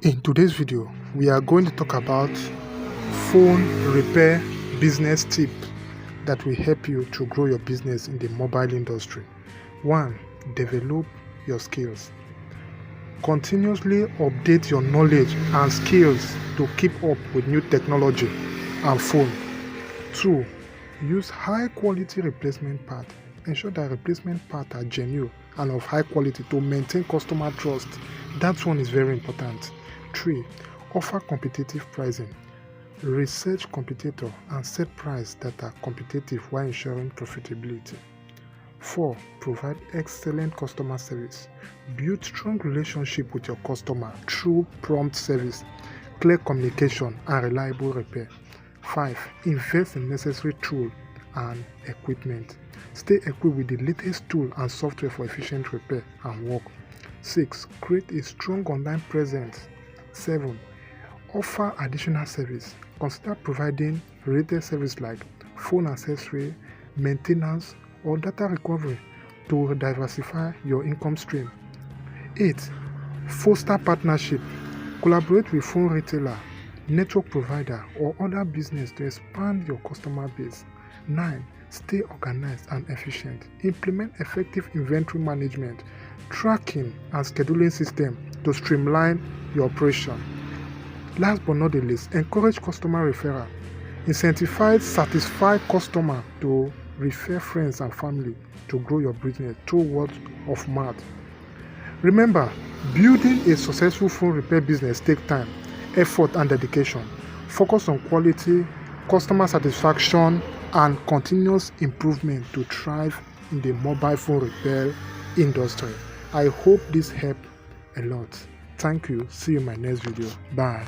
In today's video, we are going to talk about phone repair business tip that will help you to grow your business in the mobile industry. 1. Develop your skills. Continuously update your knowledge and skills to keep up with new technology and phone. 2. Use high quality replacement parts. Ensure that replacement parts are genuine and of high quality to maintain customer trust. That one is very important. 3. Offer competitive pricing. Research competitor and set prices that are competitive while ensuring profitability. 4. Provide excellent customer service. Build strong relationship with your customer through prompt service, clear communication, and reliable repair. 5. Invest in necessary tools and equipment. Stay equipped with the latest tool and software for efficient repair and work. 6. Create a strong online presence. 7. Offer additional service. Consider providing related service like phone accessory, maintenance, or data recovery to diversify your income stream. 8. Foster partnership. Collaborate with phone retailer, network provider, or other business to expand your customer base. 9. Stay organized and efficient. Implement effective inventory management, tracking, and scheduling system to streamline your operation. Last but not the least, encourage customer referral. Incentivize satisfied customer to refer friends and family to grow your business through word of mouth. Remember, building a successful phone repair business takes time, effort, and dedication. Focus on quality, customer satisfaction, and continuous improvement to thrive in the mobile phone repair industry. I hope this helped a lot. Thank you. See you in my next video. Bye.